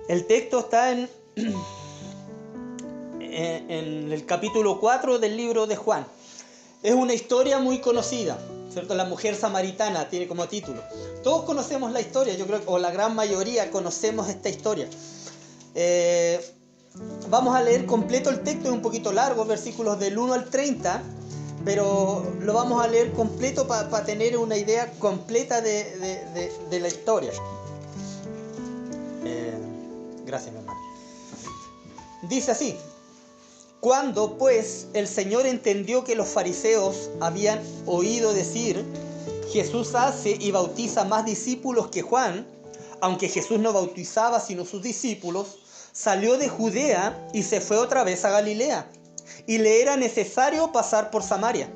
El texto está en el capítulo 4 del libro de Juan. Es una historia muy conocida, ¿cierto? La mujer samaritana tiene como título. Todos conocemos la historia, yo creo, o la gran mayoría conocemos esta historia. Vamos a leer completo el texto, es un poquito largo, versículos del 1 al 30, pero lo vamos a leer completo para tener una idea completa de la historia. Gracias, mi hermano. Dice así: Cuando pues el Señor entendió que los fariseos habían oído decir: Jesús hace y bautiza más discípulos que Juan, aunque Jesús no bautizaba sino sus discípulos, salió de Judea y se fue otra vez a Galilea, y le era necesario pasar por Samaria.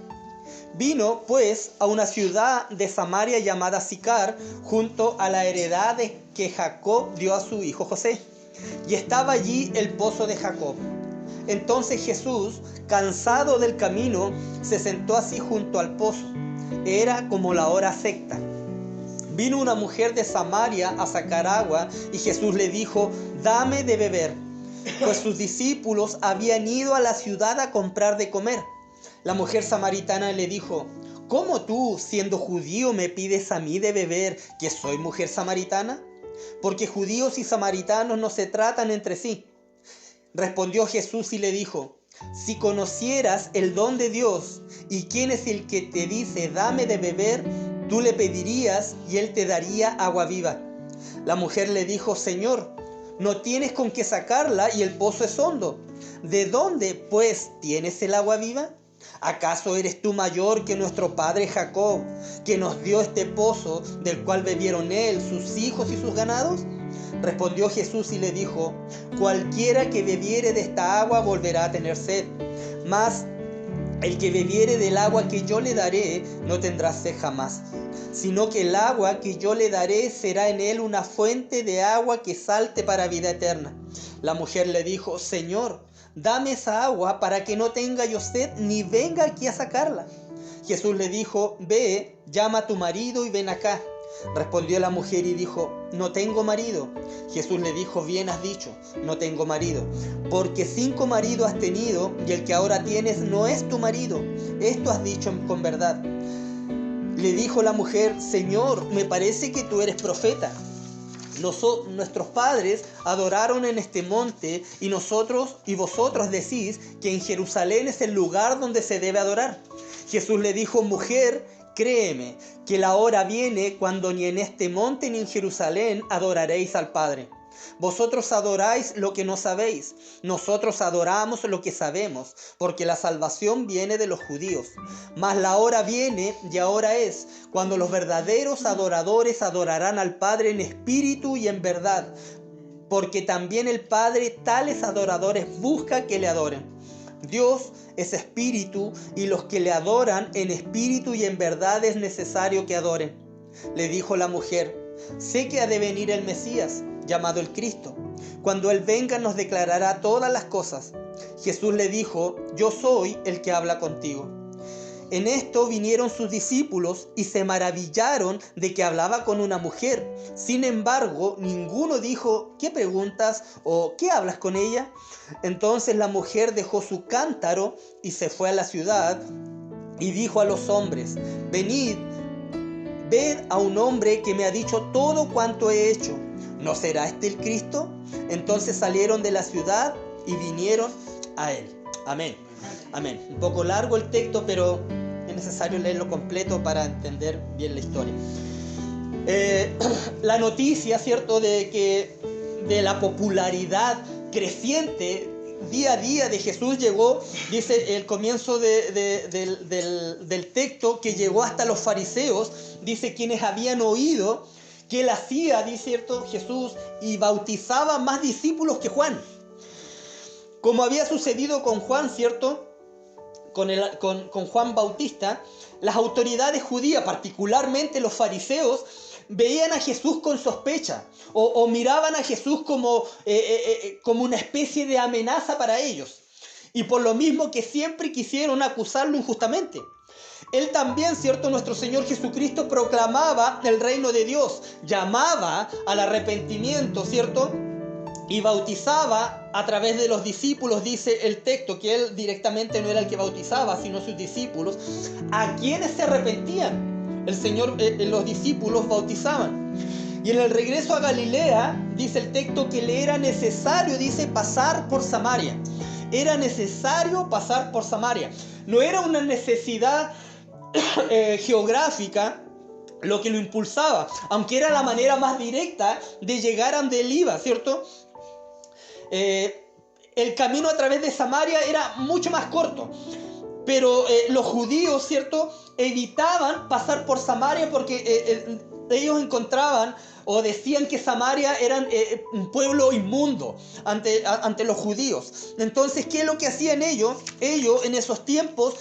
Vino pues a una ciudad de Samaria llamada Sicar, junto a la heredad que Jacob dio a su hijo José, y estaba allí el pozo de Jacob. Entonces Jesús, cansado del camino, se sentó así junto al pozo. Era como la hora sexta. Vino una mujer de Samaria a sacar agua, y Jesús le dijo: dame de beber, pues sus discípulos habían ido a la ciudad a comprar de comer. La mujer samaritana le dijo: ¿cómo tú, siendo judío, me pides a mí de beber, que soy mujer samaritana? Porque judíos y samaritanos no se tratan entre sí. Respondió Jesús y le dijo: si conocieras el don de Dios y quién es el que te dice dame de beber, tú le pedirías y él te daría agua viva. La mujer le dijo: Señor, no tienes con qué sacarla y el pozo es hondo. ¿De dónde, pues, tienes el agua viva? ¿Acaso eres tú mayor que nuestro padre Jacob, que nos dio este pozo, del cual bebieron él, sus hijos y sus ganados? Respondió Jesús y le dijo: cualquiera que bebiere de esta agua volverá a tener sed, mas el que bebiere del agua que yo le daré no tendrá sed jamás, sino que el agua que yo le daré será en él una fuente de agua que salte para vida eterna. La mujer le dijo: Señor, dame esa agua para que no tenga yo sed ni venga aquí a sacarla. Jesús le dijo: ve, llama a tu marido y ven acá. Respondió la mujer y dijo: no tengo marido. Jesús le dijo: bien has dicho, no tengo marido, porque 5 maridos has tenido y el que ahora tienes no es tu marido. Esto has dicho con verdad. Le dijo la mujer: Señor, me parece que tú eres profeta. Nuestros padres adoraron en este monte y vosotros decís que en Jerusalén es el lugar donde se debe adorar. Jesús le dijo: mujer, créeme que la hora viene cuando ni en este monte ni en Jerusalén adoraréis al Padre. Vosotros adoráis lo que no sabéis, nosotros adoramos lo que sabemos, porque la salvación viene de los judíos. Mas la hora viene, y ahora es, cuando los verdaderos adoradores adorarán al Padre en espíritu y en verdad, porque también el Padre tales adoradores busca que le adoren. Dios es espíritu, y los que le adoran en espíritu y en verdad es necesario que adoren. Le dijo la mujer: sé que ha de venir el Mesías, llamado el Cristo. Cuando Él venga nos declarará todas las cosas. Jesús le dijo: yo soy el que habla contigo. En esto vinieron sus discípulos y se maravillaron de que hablaba con una mujer. Sin embargo, ninguno dijo: ¿qué preguntas? ¿O qué hablas con ella? Entonces la mujer dejó su cántaro y se fue a la ciudad y dijo a los hombres: venid, ved a un hombre que me ha dicho todo cuanto he hecho. ¿No será este el Cristo? Entonces salieron de la ciudad y vinieron a él. Amén. Amén. Un poco largo el texto, pero es necesario leerlo completo para entender bien la historia. La noticia, ¿cierto?, de la popularidad creciente día a día de Jesús llegó, dice el comienzo del texto, que llegó hasta los fariseos, dice, quienes habían oído que él hacía, dice, ¿cierto?, Jesús, y bautizaba más discípulos que Juan. Como había sucedido con Juan, ¿cierto?, con Juan Bautista, las autoridades judías, particularmente los fariseos, veían a Jesús con sospecha o miraban a Jesús como una especie de amenaza para ellos. Y por lo mismo que siempre quisieron acusarlo injustamente. Él también, ¿cierto?, nuestro Señor Jesucristo proclamaba el reino de Dios, llamaba al arrepentimiento, ¿cierto?, y bautizaba a través de los discípulos, dice el texto, que él directamente no era el que bautizaba, sino sus discípulos, a quienes se arrepentían. El Señor, los discípulos bautizaban. Y en el regreso a Galilea, dice el texto, que le era necesario, dice, pasar por Samaria. Era necesario pasar por Samaria. No era una necesidad geográfica lo que lo impulsaba, aunque era la manera más directa de llegar a donde él iba, ¿cierto? El camino a través de Samaria era mucho más corto, pero los judíos, ¿cierto?, evitaban pasar por Samaria porque ellos encontraban o decían que Samaria era un pueblo inmundo ante los judíos. Entonces, ¿qué es lo que hacían ellos? Ellos en esos tiempos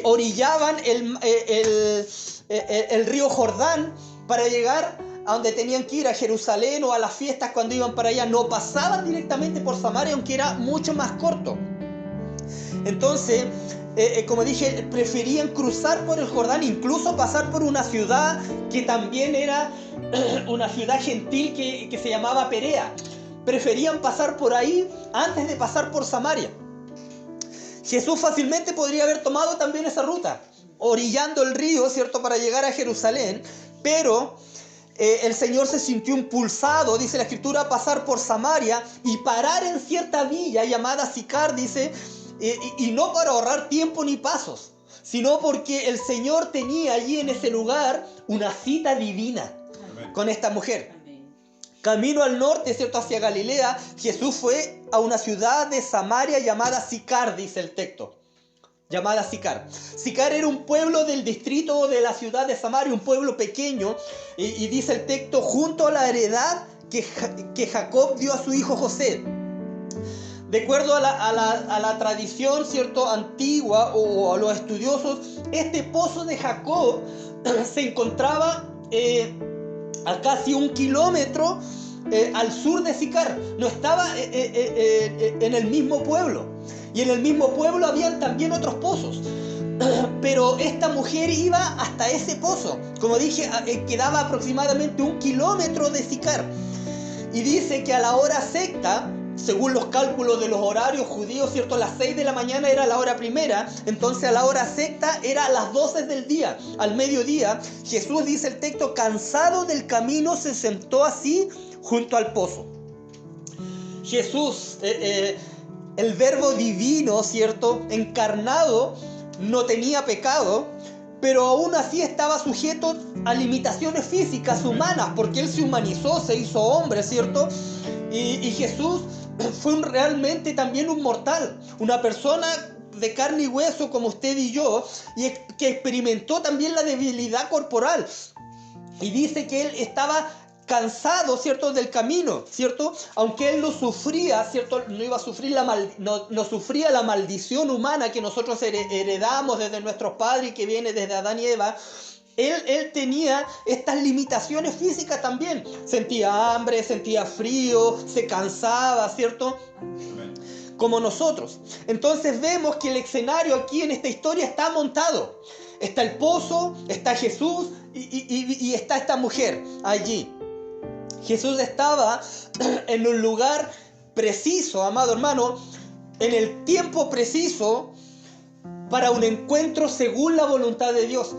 orillaban el río Jordán para llegar a donde tenían que ir, a Jerusalén o a las fiestas cuando iban para allá. No pasaban directamente por Samaria, aunque era mucho más corto. Entonces, como dije, preferían cruzar por el Jordán, incluso pasar por una ciudad que también era una ciudad gentil que se llamaba Perea. Preferían pasar por ahí antes de pasar por Samaria. Jesús fácilmente podría haber tomado también esa ruta, orillando el río, ¿cierto?, para llegar a Jerusalén, pero el Señor se sintió impulsado, dice la Escritura, a pasar por Samaria y parar en cierta villa llamada Sicar, dice, y no para ahorrar tiempo ni pasos, sino porque el Señor tenía allí en ese lugar una cita divina con esta mujer. Camino al norte, ¿cierto?, hacia Galilea, Jesús fue a una ciudad de Samaria llamada Sicar, dice el texto. Llamada Sicar. Sicar era un pueblo del distrito de la ciudad de Samaria, un pueblo pequeño, y dice el texto, junto a la heredad que Jacob dio a su hijo José. De acuerdo a la tradición, ¿cierto?, antigua o a los estudiosos, este pozo de Jacob se encontraba a casi 1 kilómetro al sur de Sicar. No estaba en el mismo pueblo. Y en el mismo pueblo habían también otros pozos. Pero esta mujer iba hasta ese pozo. Como dije, quedaba aproximadamente 1 kilómetro de Sicar. Y dice que a la hora sexta, según los cálculos de los horarios judíos, ¿cierto?, las 6 de la mañana era la hora primera. Entonces a la hora sexta era a las 12 del día. Al mediodía, Jesús, dice el texto, cansado del camino, se sentó así junto al pozo. Jesús, el verbo divino, ¿cierto?, encarnado, no tenía pecado, pero aún así estaba sujeto a limitaciones físicas humanas, porque Él se humanizó, se hizo hombre, ¿cierto? Y Jesús fue realmente también un mortal, una persona de carne y hueso como usted y yo, y que experimentó también la debilidad corporal. Y dice que Él estaba cansado, ¿cierto?, del camino, ¿cierto? Aunque él no sufría, ¿cierto?, no iba a sufrir no sufría la maldición humana que nosotros heredamos desde nuestros padres y que viene desde Adán y Eva. Él tenía estas limitaciones físicas también. Sentía hambre, sentía frío, se cansaba, ¿cierto?, como nosotros. Entonces vemos que el escenario aquí en esta historia está montado. Está el pozo, está Jesús y está esta mujer allí. Jesús estaba en un lugar preciso, amado hermano, en el tiempo preciso para un encuentro según la voluntad de Dios.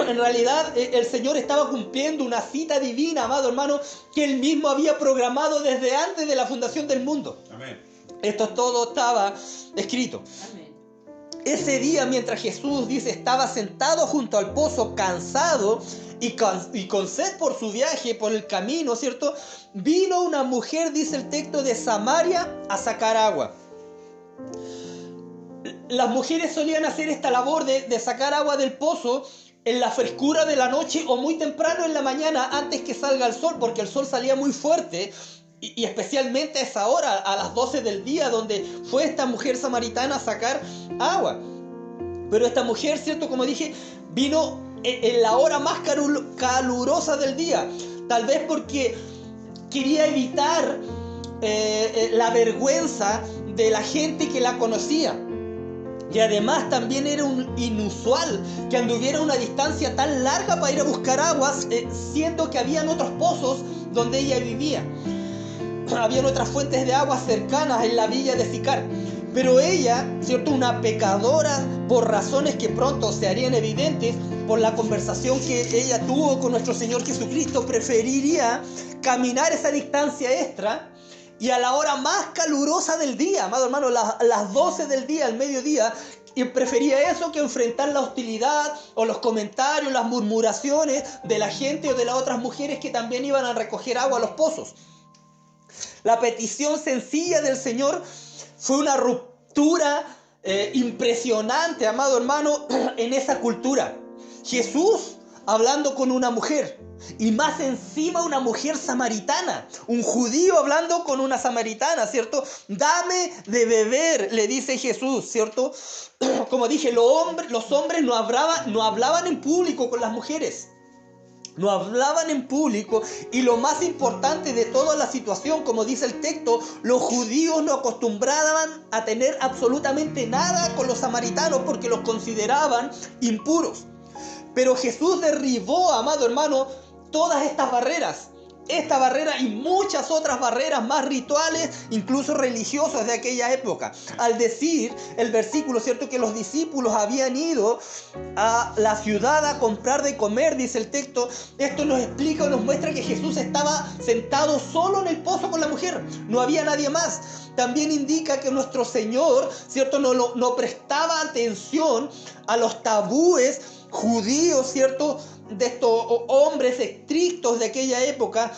En realidad, el Señor estaba cumpliendo una cita divina, amado hermano, que Él mismo había programado desde antes de la fundación del mundo. Amén. Esto todo estaba escrito. Amén. Ese día, mientras Jesús, dice, estaba sentado junto al pozo, cansado y con sed por su viaje, por el camino, ¿cierto?, vino una mujer, dice el texto, de Samaria a sacar agua. Las mujeres solían hacer esta labor de sacar agua del pozo en la frescura de la noche o muy temprano en la mañana antes que salga el sol, porque el sol salía muy fuerte. Y especialmente a esa hora, a las 12 del día, donde fue esta mujer samaritana a sacar agua. Pero esta mujer, ¿cierto?, como dije, vino en la hora más calurosa del día. Tal vez porque quería evitar la vergüenza de la gente que la conocía. Y además también era inusual que anduviera una distancia tan larga para ir a buscar aguas, siendo que habían otros pozos donde ella vivía. habían otras fuentes de agua cercanas en la villa de Sicar. Pero ella, ¿cierto?, una pecadora, por razones que pronto se harían evidentes, por la conversación que ella tuvo con nuestro Señor Jesucristo, preferiría caminar esa distancia extra, y a la hora más calurosa del día, amado hermano, las 12 del día, al mediodía, y prefería eso que enfrentar la hostilidad o los comentarios, las murmuraciones de la gente o de las otras mujeres que también iban a recoger agua a los pozos. La petición sencilla del Señor fue una ruptura impresionante, amado hermano, en esa cultura. Jesús hablando con una mujer, y más encima una mujer samaritana, un judío hablando con una samaritana, ¿cierto? Dame de beber, le dice Jesús, ¿cierto? Como dije, los hombres no hablaban en público con las mujeres. No hablaban en público, y lo más importante de toda la situación, como dice el texto, los judíos no acostumbraban a tener absolutamente nada con los samaritanos porque los consideraban impuros. Pero Jesús derribó, amado hermano, todas estas barreras. Esta barrera y muchas otras barreras más rituales, incluso religiosas de aquella época. Al decir el versículo, ¿cierto?, que los discípulos habían ido a la ciudad a comprar de comer, dice el texto, esto nos explica o nos muestra que Jesús estaba sentado solo en el pozo con la mujer. No había nadie más. También indica que nuestro Señor, ¿cierto?, no prestaba atención a los tabúes judíos, ¿cierto?, de estos hombres estrictos de aquella época,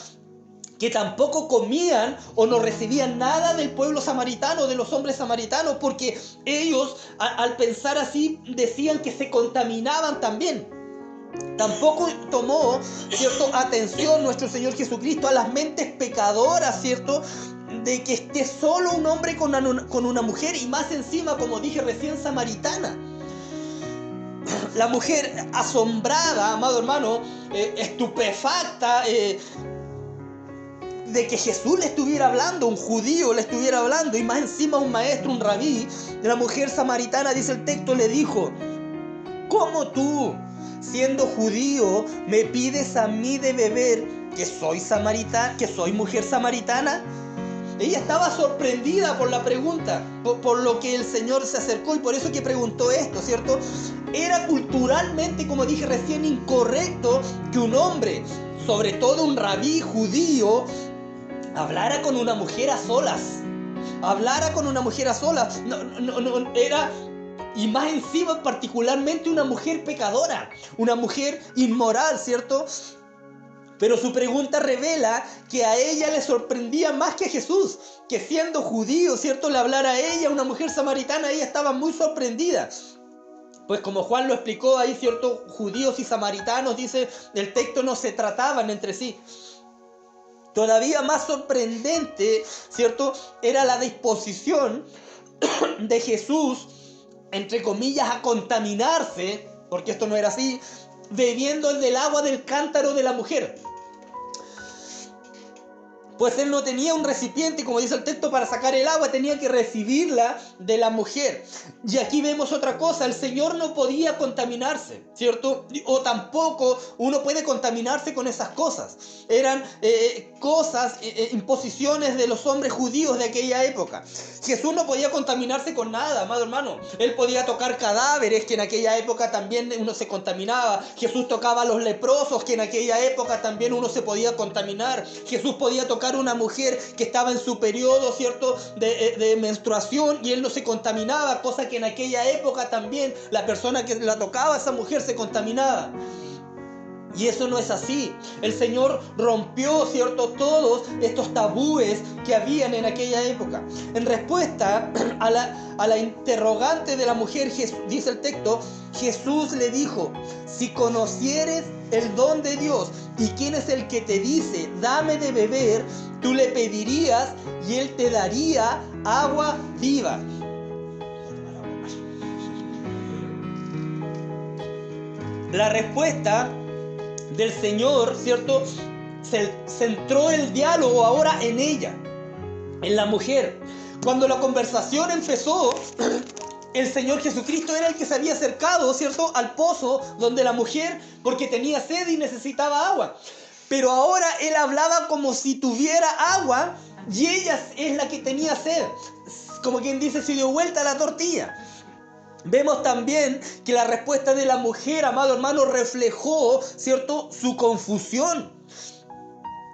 que tampoco comían o no recibían nada del pueblo samaritano, de los hombres samaritanos, porque ellos, al pensar así, decían que se contaminaban también. Tampoco tomó, ¿cierto?, atención nuestro Señor Jesucristo a las mentes pecadoras, ¿cierto?, de que esté solo un hombre con una mujer, y más encima, como dije recién, samaritana. La mujer asombrada, amado hermano, estupefacta de que Jesús le estuviera hablando, un judío le estuviera hablando, y más encima un maestro, un rabí. La mujer samaritana, dice el texto, le dijo: ¿cómo tú, siendo judío, me pides a mí de beber, que soy mujer samaritana? Ella estaba sorprendida por la pregunta, por lo que el Señor se acercó, y por eso que preguntó esto, ¿cierto? Era culturalmente, como dije recién, incorrecto que un hombre, sobre todo un rabí judío, hablara con una mujer a solas. No, era... Y más encima, particularmente una mujer pecadora, una mujer inmoral, ¿cierto? Pero su pregunta revela que a ella le sorprendía más que a Jesús, que siendo judío, ¿cierto?, le hablara a ella, una mujer samaritana. Ella estaba muy sorprendida. Pues como Juan lo explicó ahí, ¿cierto?, judíos y samaritanos, dice el texto, no se trataban entre sí. Todavía más sorprendente, ¿cierto?, era la disposición de Jesús, entre comillas, a contaminarse, porque esto no era así, bebiendo del agua del cántaro de la mujer. Pues él no tenía un recipiente, como dice el texto, para sacar el agua, tenía que recibirla de la mujer. Y aquí vemos otra cosa: el Señor no podía contaminarse, ¿cierto? O tampoco uno puede contaminarse con esas cosas. Eran imposiciones de los hombres judíos de aquella época. Jesús no podía contaminarse con nada, amado hermano. Él podía tocar cadáveres, que en aquella época también uno se contaminaba. Jesús tocaba a los leprosos, que en aquella época también uno se podía contaminar. Jesús podía tocar a una mujer que estaba en su periodo, ¿cierto?, de menstruación, y él no se contaminaba, cosa que en aquella época también la persona que la tocaba a esa mujer se contaminaba. Y eso no es así. El Señor rompió, ¿cierto?, todos estos tabúes que habían en aquella época. En respuesta a la interrogante de la mujer, dice el texto, Jesús le dijo: si conocieres el don de Dios y quién es el que te dice, dame de beber, tú le pedirías y él te daría agua viva. La respuesta del Señor, ¿cierto?, se centró el diálogo ahora en ella, en la mujer. Cuando la conversación empezó, el Señor Jesucristo era el que se había acercado, ¿cierto?, al pozo donde la mujer, porque tenía sed y necesitaba agua. Pero ahora él hablaba como si tuviera agua y ella es la que tenía sed. Como quien dice, se dio vuelta la tortilla. Vemos también que la respuesta de la mujer, amado hermano, reflejó, ¿cierto?, su confusión.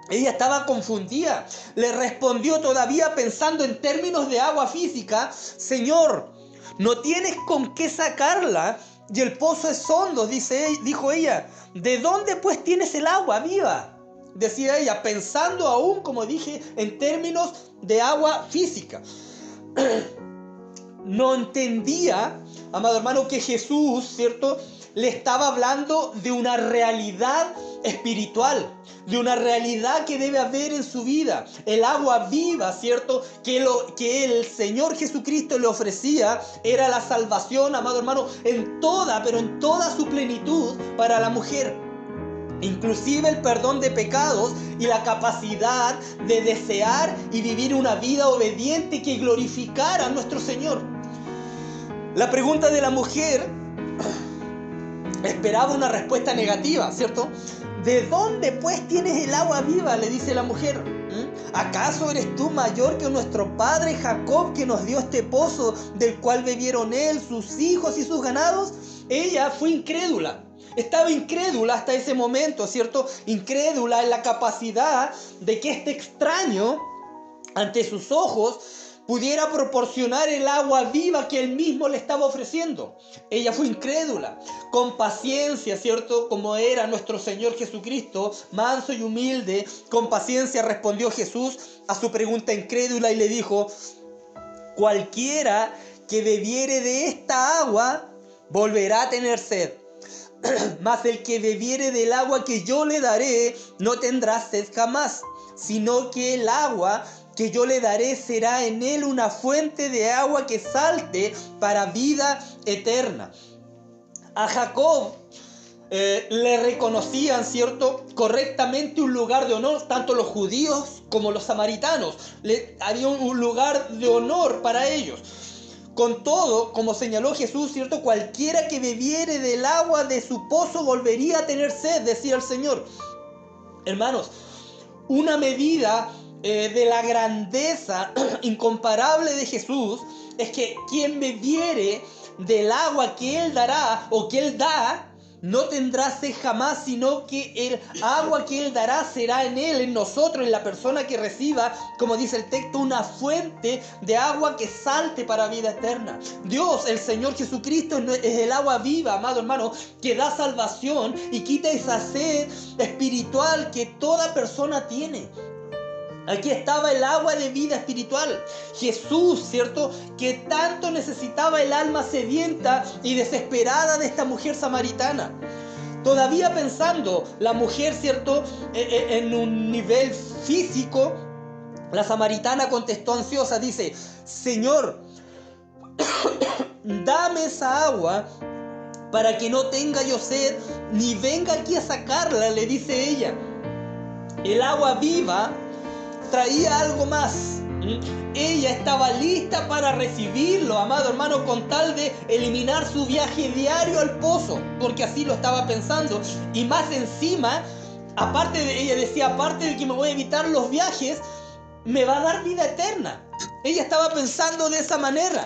Ella estaba confundida. Le respondió todavía pensando en términos de agua física: Señor, no tienes con qué sacarla y el pozo es hondo, dijo ella. ¿De dónde pues tienes el agua viva?, decía ella, pensando aún, como dije, en términos de agua física. No entendía, amado hermano, que Jesús, ¿cierto?, le estaba hablando de una realidad espiritual, de una realidad que debe haber en su vida. El agua viva, ¿cierto?, que el Señor Jesucristo le ofrecía era la salvación, amado hermano, pero en toda su plenitud para la mujer. Inclusive el perdón de pecados y la capacidad de desear y vivir una vida obediente que glorificara a nuestro Señor. La pregunta de la mujer esperaba una respuesta negativa, ¿cierto? ¿De dónde pues tienes el agua viva?, le dice la mujer. ¿Acaso eres tú mayor que nuestro padre Jacob, que nos dio este pozo del cual bebieron él, sus hijos y sus ganados? Ella fue incrédula. Estaba incrédula hasta ese momento, ¿cierto? Incrédula en la capacidad de que este extraño, ante sus ojos, pudiera proporcionar el agua viva que él mismo le estaba ofreciendo. Ella fue incrédula. Con paciencia, ¿cierto?, como era nuestro Señor Jesucristo, manso y humilde, con paciencia respondió Jesús a su pregunta incrédula y le dijo: cualquiera que bebiere de esta agua volverá a tener sed. Mas el que bebiere del agua que yo le daré no tendrá sed jamás, sino que el agua que yo le daré será en él una fuente de agua que salte para vida eterna. A Jacob le reconocían, ¿cierto?, correctamente un lugar de honor, tanto los judíos como los samaritanos. Había un lugar de honor para ellos. Con todo, como señaló Jesús, ¿cierto?, cualquiera que bebiere del agua de su pozo volvería a tener sed, decía el Señor. Hermanos, una medida de la grandeza incomparable de Jesús es que quien bebiere del agua que Él dará o que Él da, no tendrá sed jamás, sino que el agua que Él dará será en Él, en nosotros, en la persona que reciba, como dice el texto, una fuente de agua que salte para vida eterna. Dios, el Señor Jesucristo, es el agua viva, amado hermano, que da salvación y quita esa sed espiritual que toda persona tiene. Aquí estaba el agua de vida espiritual. Jesús, ¿cierto?, que tanto necesitaba el alma sedienta y desesperada de esta mujer samaritana. Todavía pensando la mujer, ¿cierto?, en un nivel físico, la samaritana contestó ansiosa, dice: Señor, dame esa agua para que no tenga yo sed, ni venga aquí a sacarla, le dice ella. El agua viva traía algo más. Ella estaba lista para recibirlo, amado hermano, con tal de eliminar su viaje diario al pozo, porque así lo estaba pensando. Y más encima, ella decía, aparte de que me voy a evitar los viajes, me va a dar vida eterna. Ella estaba pensando de esa manera.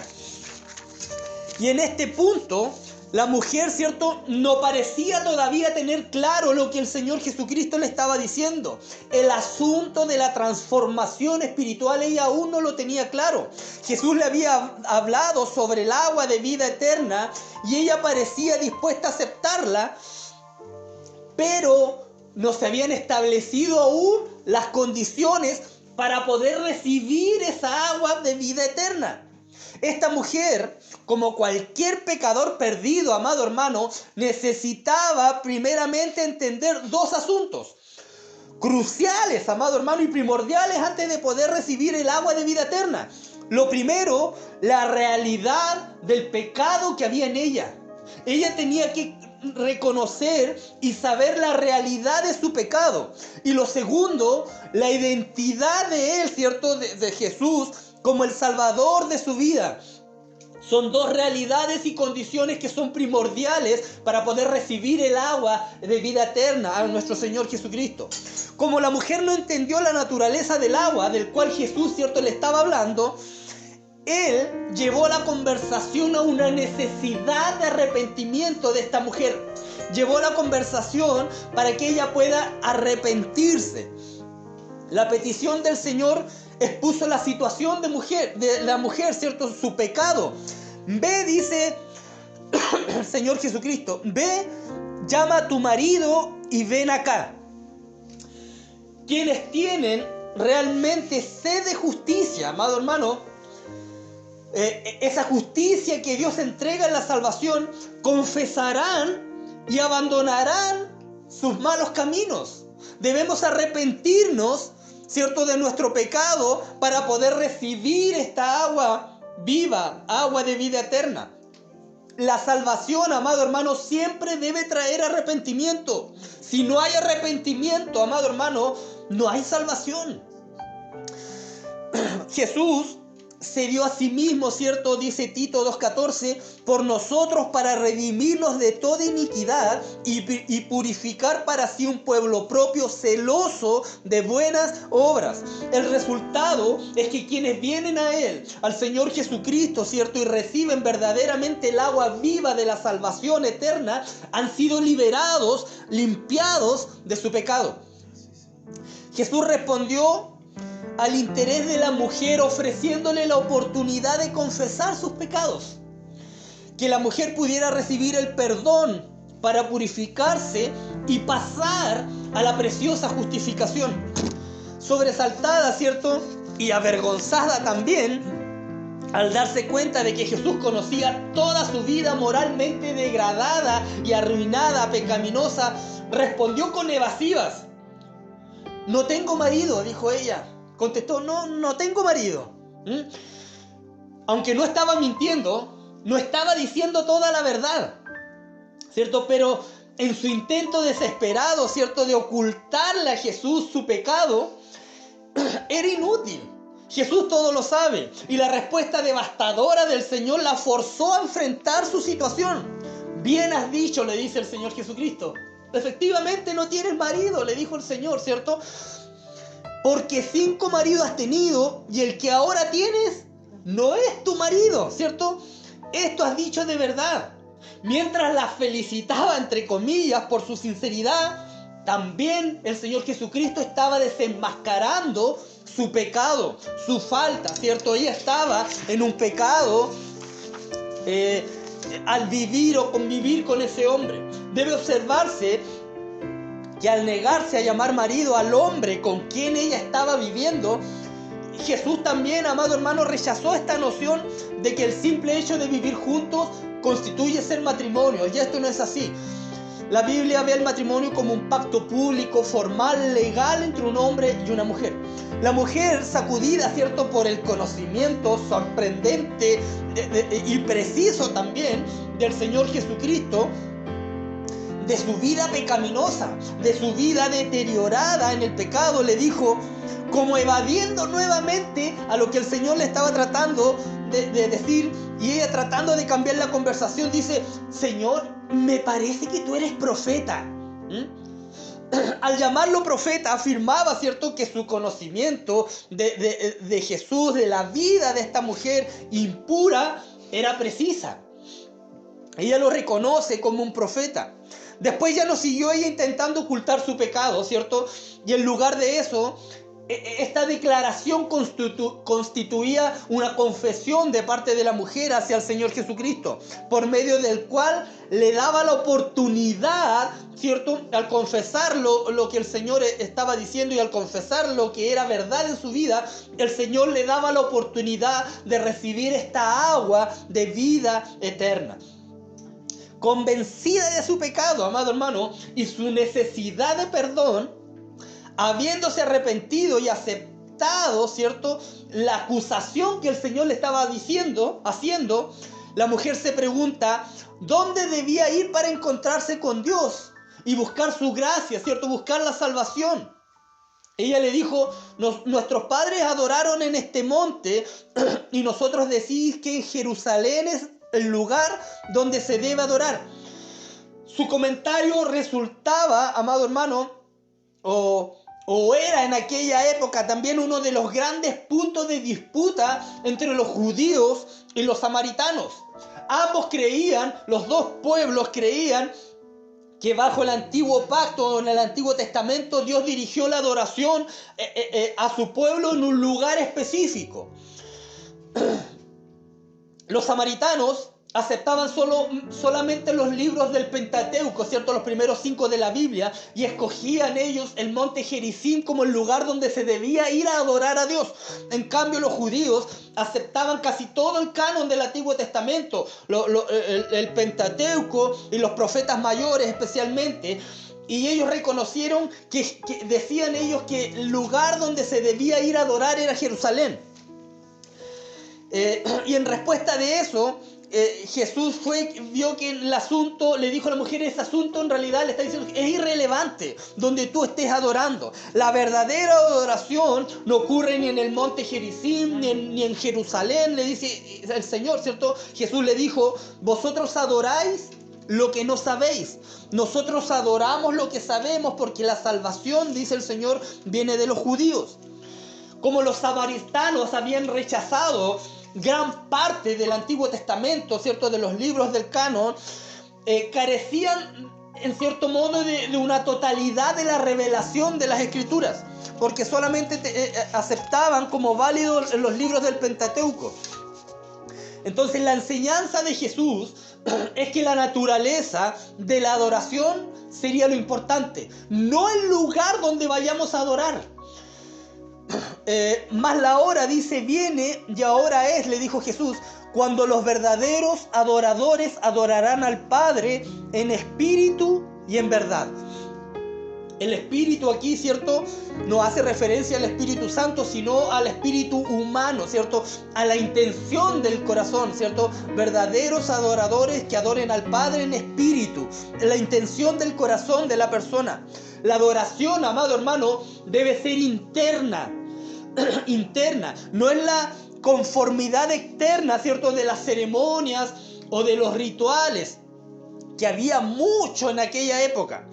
Y en este punto, la mujer, ¿cierto?, no parecía todavía tener claro lo que el Señor Jesucristo le estaba diciendo. El asunto de la transformación espiritual ella aún no lo tenía claro. Jesús le había hablado sobre el agua de vida eterna y ella parecía dispuesta a aceptarla, pero no se habían establecido aún las condiciones para poder recibir esa agua de vida eterna. Esta mujer, como cualquier pecador perdido, amado hermano, necesitaba primeramente entender dos asuntos cruciales, amado hermano, y primordiales antes de poder recibir el agua de vida eterna. Lo primero, la realidad del pecado que había en ella. Ella tenía que reconocer y saber la realidad de su pecado. Y lo segundo, la identidad de él, ¿cierto?, de Jesús como el Salvador de su vida. Son dos realidades y condiciones que son primordiales para poder recibir el agua de vida eterna a nuestro Señor Jesucristo. Como la mujer no entendió la naturaleza del agua del cual Jesús, cierto, le estaba hablando, Él llevó la conversación a una necesidad de arrepentimiento de esta mujer. Llevó la conversación para que ella pueda arrepentirse. La petición del Señor expuso la situación de la mujer, ¿cierto? Su pecado. Ve, dice el Señor Jesucristo, ve, llama a tu marido y ven acá. Quienes tienen realmente sed de justicia, amado hermano, esa justicia que Dios entrega en la salvación, confesarán y abandonarán sus malos caminos. Debemos arrepentirnos, ¿cierto?, de nuestro pecado para poder recibir esta agua viva, agua de vida eterna. La salvación, amado hermano, siempre debe traer arrepentimiento. Si no hay arrepentimiento, amado hermano, no hay salvación. Jesús se dio a sí mismo, ¿cierto? Dice Tito 2:14, por nosotros para redimirnos de toda iniquidad y purificar para sí un pueblo propio celoso de buenas obras. El resultado es que quienes vienen a Él, al Señor Jesucristo, ¿cierto? Y reciben verdaderamente el agua viva de la salvación eterna, han sido liberados, limpiados de su pecado. Jesús respondió al interés de la mujer ofreciéndole la oportunidad de confesar sus pecados. Que la mujer pudiera recibir el perdón para purificarse y pasar a la preciosa justificación. Sobresaltada, ¿cierto? Y avergonzada también al darse cuenta de que Jesús conocía toda su vida moralmente degradada y arruinada, pecaminosa, respondió con evasivas. No tengo marido, dijo ella. Contestó, no tengo marido. Aunque no estaba mintiendo, no estaba diciendo toda la verdad, ¿cierto? Pero en su intento desesperado, ¿cierto?, de ocultarle a Jesús su pecado, era inútil. Jesús todo lo sabe. Y la respuesta devastadora del Señor la forzó a enfrentar su situación. Bien has dicho, le dice el Señor Jesucristo. Efectivamente no tienes marido, le dijo el Señor, ¿cierto? Porque 5 maridos has tenido y el que ahora tienes no es tu marido, ¿cierto? Esto has dicho de verdad. Mientras la felicitaba, entre comillas, por su sinceridad, también el Señor Jesucristo estaba desenmascarando su pecado, su falta, ¿cierto? Ella estaba en un pecado al vivir o convivir con ese hombre. Debe observarse que al negarse a llamar marido al hombre con quien ella estaba viviendo, Jesús también, amado hermano, rechazó esta noción de que el simple hecho de vivir juntos constituye ser matrimonio. Y esto no es así. La Biblia ve el matrimonio como un pacto público, formal, legal entre un hombre y una mujer. La mujer, sacudida, ¿cierto?, por el conocimiento sorprendente y preciso también del Señor Jesucristo, de su vida pecaminosa, de su vida deteriorada en el pecado, le dijo, como evadiendo nuevamente a lo que el Señor le estaba tratando de decir, y ella tratando de cambiar la conversación, dice, Señor, me parece que tú eres profeta. Al llamarlo profeta, afirmaba, ¿cierto?, que su conocimiento de Jesús, de la vida de esta mujer impura, era precisa. Ella lo reconoce como un profeta. Después ya no siguió ella intentando ocultar su pecado, ¿cierto? Y en lugar de eso, esta declaración constituía una confesión de parte de la mujer hacia el Señor Jesucristo, por medio del cual le daba la oportunidad, ¿cierto?, al confesar lo que el Señor estaba diciendo y al confesar lo que era verdad en su vida, el Señor le daba la oportunidad de recibir esta agua de vida eterna. Convencida de su pecado, amado hermano, y su necesidad de perdón, habiéndose arrepentido y aceptado, ¿cierto?, la acusación que el Señor le estaba haciendo, la mujer se pregunta, ¿dónde debía ir para encontrarse con Dios y buscar su gracia, ¿cierto?, buscar la salvación? Ella le dijo, nuestros padres adoraron en este monte y nosotros decís que Jerusalén es el lugar donde se debe adorar. Su comentario resultaba, amado hermano, o era en aquella época también uno de los grandes puntos de disputa entre los judíos y los samaritanos. Ambos creían, los dos pueblos creían, que bajo el antiguo pacto, en el Antiguo Testamento, Dios dirigió la adoración a su pueblo en un lugar específico. Los samaritanos aceptaban solamente los libros del Pentateuco, ¿cierto? Los primeros 5 de la Biblia, y escogían ellos el monte Gerizim como el lugar donde se debía ir a adorar a Dios. En cambio, los judíos aceptaban casi todo el canon del Antiguo Testamento, el Pentateuco y los profetas mayores especialmente, y ellos reconocieron que decían ellos que el lugar donde se debía ir a adorar era Jerusalén. Y en respuesta de eso, Jesús vio que el asunto, le dijo a la mujer, ese asunto en realidad le está diciendo que es irrelevante donde tú estés adorando. La verdadera adoración no ocurre ni en el monte Gerizim, ni en Jerusalén, le dice el Señor, ¿cierto? Jesús le dijo, vosotros adoráis lo que no sabéis. Nosotros adoramos lo que sabemos porque la salvación, dice el Señor, viene de los judíos. Como los samaritanos habían rechazado gran parte del Antiguo Testamento, ¿cierto? De los libros del canon, carecían en cierto modo de una totalidad de la revelación de las Escrituras, porque solamente aceptaban como válidos los libros del Pentateuco. Entonces la enseñanza de Jesús es que la naturaleza de la adoración sería lo importante, no el lugar donde vayamos a adorar. Más la hora, dice, viene y ahora es, le dijo Jesús, cuando los verdaderos adoradores adorarán al Padre en espíritu y en verdad. El espíritu aquí, ¿cierto? No hace referencia al Espíritu Santo, sino al espíritu humano, ¿cierto? A la intención del corazón, ¿cierto? Verdaderos adoradores que adoren al Padre en espíritu, la intención del corazón de la persona. La adoración, amado hermano, debe ser interna, no es la conformidad externa, ¿cierto? De las ceremonias o de los rituales, que había mucho en aquella época.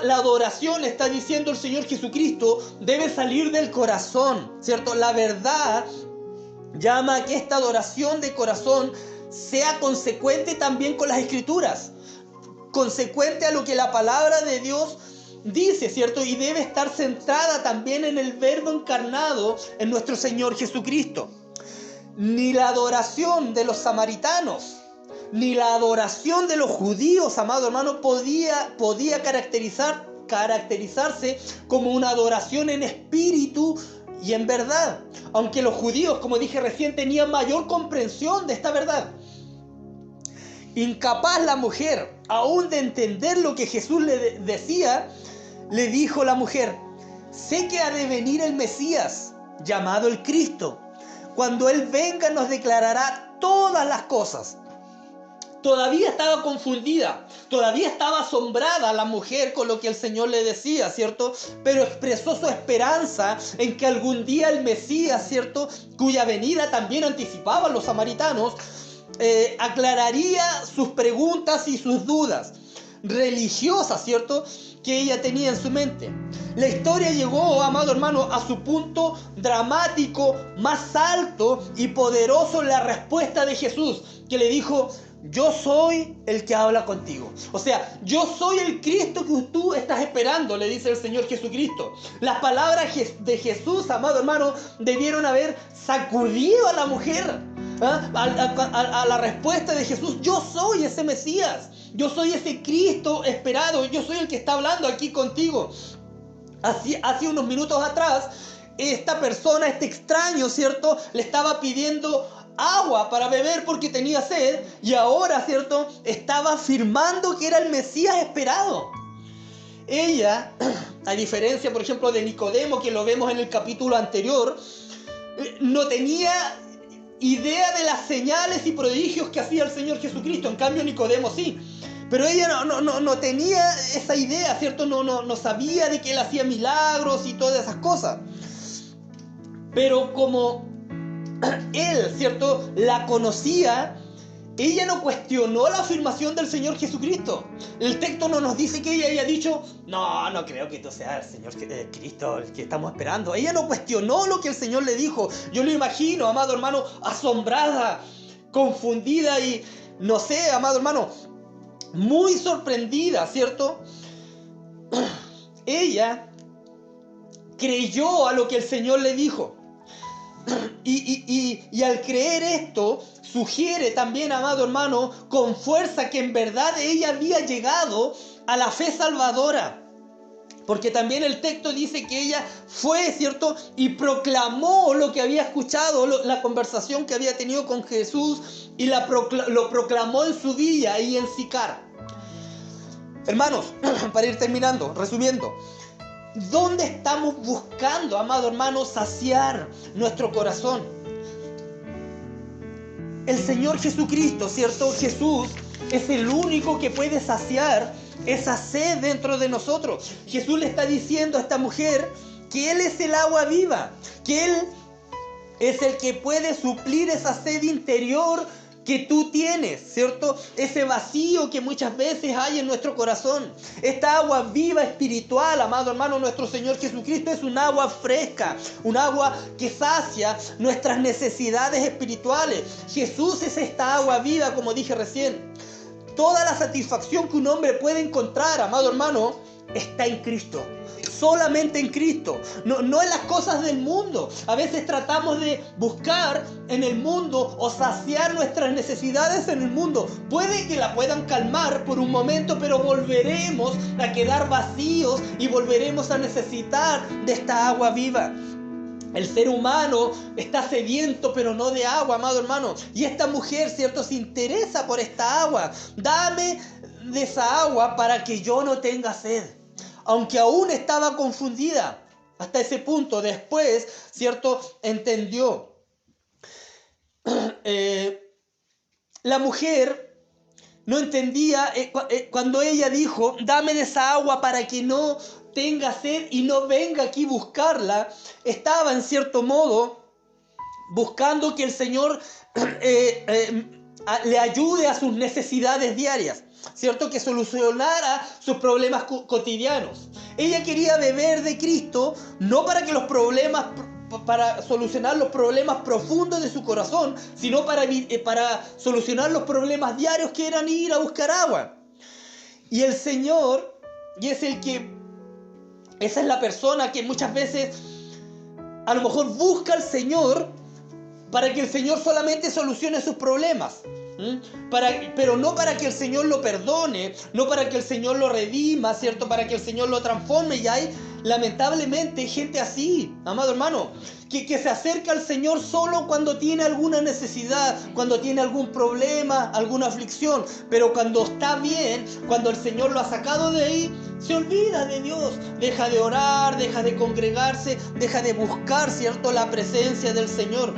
La adoración, está diciendo el Señor Jesucristo, debe salir del corazón, ¿cierto? La verdad llama a que esta adoración de corazón sea consecuente también con las Escrituras, consecuente a lo que la palabra de Dios dice, ¿cierto? Y debe estar centrada también en el Verbo encarnado, en nuestro Señor Jesucristo. Ni la adoración de los samaritanos, ni la adoración de los judíos, amado hermano, podía caracterizarse como una adoración en espíritu y en verdad. Aunque los judíos, como dije recién, tenían mayor comprensión de esta verdad. Incapaz la mujer aún de entender lo que Jesús le decía, le dijo la mujer, sé que ha de venir el Mesías, llamado el Cristo. Cuando Él venga nos declarará todas las cosas. Todavía estaba confundida, todavía estaba asombrada la mujer con lo que el Señor le decía, ¿cierto? Pero expresó su esperanza en que algún día el Mesías, ¿cierto? Cuya venida también anticipaban los samaritanos, aclararía sus preguntas y sus dudas religiosas, ¿cierto?, que ella tenía en su mente. La historia llegó, amado hermano, a su punto dramático más alto y poderoso en la respuesta de Jesús, que le dijo, yo soy el que habla contigo. O sea, yo soy el Cristo que tú estás esperando, le dice el Señor Jesucristo. Las palabras de Jesús, amado hermano, debieron haber sacudido a la mujer, a la respuesta de Jesús. Yo soy ese Mesías, yo soy ese Cristo esperado, yo soy el que está hablando aquí contigo. Hace unos minutos atrás, esta persona, este extraño, ¿cierto?, le estaba pidiendo agua para beber porque tenía sed, y ahora, ¿cierto?, estaba afirmando que era el Mesías esperado. Ella, a diferencia, por ejemplo, de Nicodemo, que lo vemos en el capítulo anterior, no tenía idea de las señales y prodigios que hacía el Señor Jesucristo. En cambio, Nicodemo sí. Pero ella no tenía esa idea, ¿cierto? No sabía de que él hacía milagros y todas esas cosas. Pero como él, ¿cierto?, la conocía, ella no cuestionó la afirmación del Señor Jesucristo. El texto no nos dice que ella haya dicho, no creo que tú seas el Señor Cristo el que estamos esperando. Ella no cuestionó lo que el Señor le dijo. Yo lo imagino, amado hermano, asombrada, confundida y, no sé, amado hermano, muy sorprendida, ¿cierto? Ella creyó a lo que el Señor le dijo. Y al creer esto, sugiere también, amado hermano, con fuerza que en verdad ella había llegado a la fe salvadora. Porque también el texto dice que ella fue, ¿cierto?, y proclamó lo que había escuchado, la conversación que había tenido con Jesús, y lo proclamó en su villa y en Sicar. Hermanos, para ir terminando, resumiendo, ¿dónde estamos buscando, amado hermano, saciar nuestro corazón? El Señor Jesucristo, ¿cierto? Jesús es el único que puede saciar esa sed dentro de nosotros. Jesús le está diciendo a esta mujer que Él es el agua viva, que Él es el que puede suplir esa sed interior que tú tienes, ¿cierto? Ese vacío que muchas veces hay en nuestro corazón. Esta agua viva espiritual, amado hermano, nuestro Señor Jesucristo es un agua fresca, un agua que sacia nuestras necesidades espirituales. Jesús es esta agua viva, como dije recién. Toda la satisfacción que un hombre puede encontrar, amado hermano, está en Cristo. Solamente en Cristo, no en las cosas del mundo. A veces tratamos de buscar en el mundo o saciar nuestras necesidades en el mundo. Puede que la puedan calmar por un momento, pero volveremos a quedar vacíos y volveremos a necesitar de esta agua viva. El ser humano está sediento, pero no de agua, amado hermano. Y esta mujer, ¿cierto?, se interesa por esta agua. Dame de esa agua para que yo no tenga sed. Aunque aún estaba confundida hasta ese punto, después, ¿cierto?, entendió. La mujer no entendía cuando ella dijo, dame de esa agua para que no tenga sed y no venga aquí a buscarla. Estaba en cierto modo buscando que el Señor le ayude a sus necesidades diarias, ¿cierto? Que solucionara sus problemas cotidianos. Ella quería beber de Cristo, no para que para solucionar los problemas profundos de su corazón, sino para solucionar los problemas diarios que eran ir a buscar agua. Y el Señor, esa es la persona que muchas veces a lo mejor busca al Señor para que el Señor solamente solucione sus problemas. Pero no para que el Señor lo perdone, no para que el Señor lo redima, ¿cierto? Para que el Señor lo transforme. Y hay lamentablemente gente así, amado hermano, que se acerca al Señor solo cuando tiene alguna necesidad, cuando tiene algún problema, alguna aflicción. Pero cuando está bien, cuando el Señor lo ha sacado de ahí, se olvida de Dios, deja de orar, deja de congregarse, deja de buscar, ¿cierto?, la presencia del Señor.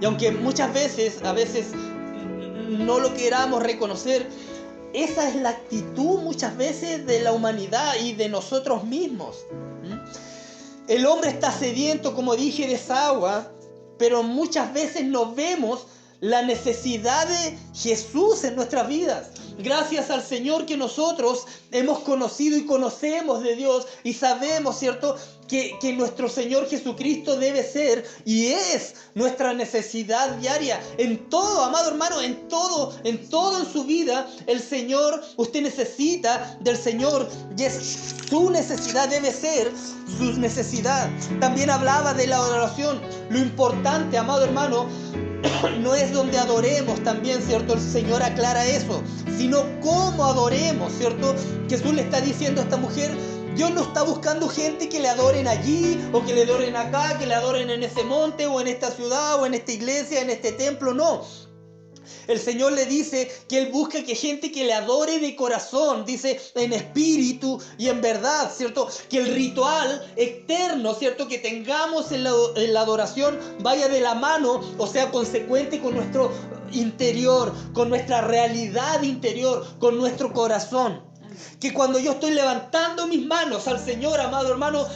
Y aunque muchas veces, a veces no lo queramos reconocer, esa es la actitud muchas veces de la humanidad y de nosotros mismos. El hombre está sediento, como dije, de esa agua, pero muchas veces no vemos la necesidad de Jesús en nuestras vidas. Gracias al Señor que nosotros hemos conocido y conocemos de Dios y sabemos, ¿cierto?, que nuestro Señor Jesucristo debe ser y es nuestra necesidad diaria. En todo, amado hermano, en todo en su vida, el Señor, usted necesita del Señor y su necesidad debe ser su necesidad. También hablaba de la adoración. Lo importante, amado hermano, no es donde adoremos también, ¿cierto? El Señor aclara eso, sino cómo adoremos, ¿cierto? Jesús le está diciendo a esta mujer, Dios no está buscando gente que le adoren allí, o que le adoren acá, que le adoren en ese monte, o en esta ciudad, o en esta iglesia, en este templo, no. El Señor le dice que Él busca que gente que le adore de corazón, dice, en espíritu y en verdad, ¿cierto? Que el ritual eterno, ¿cierto? Que tengamos en la adoración vaya de la mano, o sea, consecuente con nuestro interior, con nuestra realidad interior, con nuestro corazón. Que cuando yo estoy levantando mis manos al Señor, amado hermano,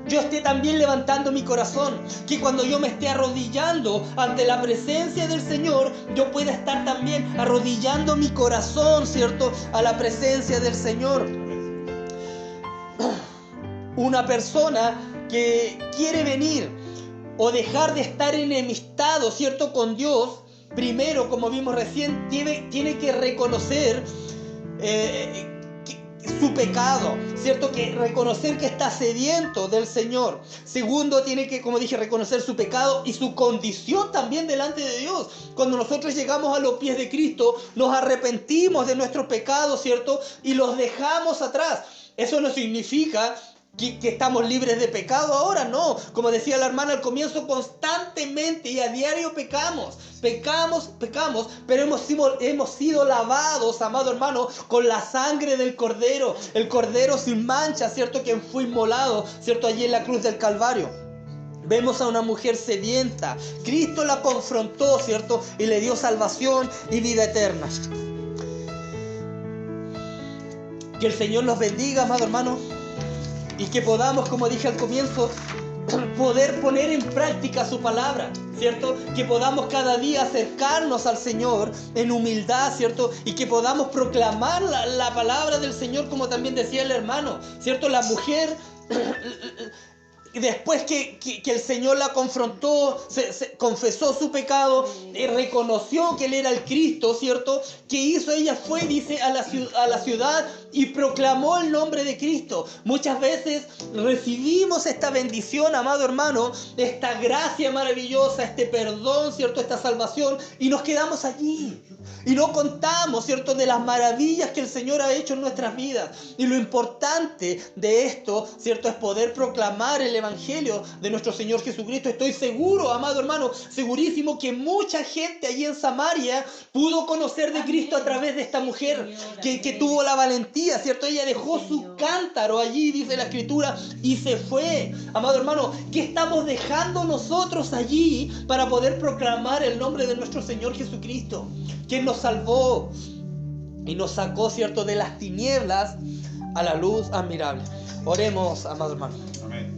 yo esté también levantando mi corazón. Que cuando yo me esté arrodillando ante la presencia del Señor, yo pueda estar también arrodillando mi corazón, ¿cierto? A la presencia del Señor. Una persona que quiere venir o dejar de estar enemistado, ¿cierto? Con Dios, primero, como vimos recién, tiene que reconocer su pecado, ¿cierto? Que reconocer que está sediento del Señor. Segundo, tiene que, como dije, reconocer su pecado y su condición también delante de Dios. Cuando nosotros llegamos a los pies de Cristo, nos arrepentimos de nuestros pecados, ¿cierto? Y los dejamos atrás. Eso no significa que estamos libres de pecado ahora, no. Como decía la hermana al comienzo, constantemente y a diario pecamos, pero hemos sido lavados, amado hermano, con la sangre del Cordero, el Cordero sin mancha, ¿cierto? Quien fue inmolado, ¿cierto? Allí en la cruz del Calvario. Vemos a una mujer sedienta. Cristo la confrontó, ¿cierto? Y le dio salvación y vida eterna. Que el Señor nos bendiga, amado hermano. Y que podamos, como dije al comienzo, poder poner en práctica su palabra, ¿cierto? Que podamos cada día acercarnos al Señor en humildad, ¿cierto? Y que podamos proclamar la palabra del Señor, como también decía el hermano, ¿cierto? La mujer, después que el Señor la confrontó, se confesó su pecado, reconoció que Él era el Cristo, ¿cierto? ¿Qué hizo? Ella fue, dice, a la ciudad y proclamó el nombre de Cristo. Muchas veces recibimos esta bendición, amado hermano, esta gracia maravillosa, este perdón, ¿cierto? Esta salvación, y nos quedamos allí. Y no contamos, ¿cierto?, de las maravillas que el Señor ha hecho en nuestras vidas. Y lo importante de esto, ¿cierto?, es poder proclamar el Evangelio de nuestro Señor Jesucristo. Estoy seguro, amado hermano, segurísimo que mucha gente allí en Samaria pudo conocer de Cristo a través de esta mujer que tuvo la valentía, ¿cierto? Ella dejó su cántaro allí, dice la Escritura, y se fue. Amado hermano, ¿qué estamos dejando nosotros allí para poder proclamar el nombre de nuestro Señor Jesucristo? Quien nos salvó y nos sacó, ¿cierto?, de las tinieblas a la luz admirable. Oremos, amado hermano. Amén.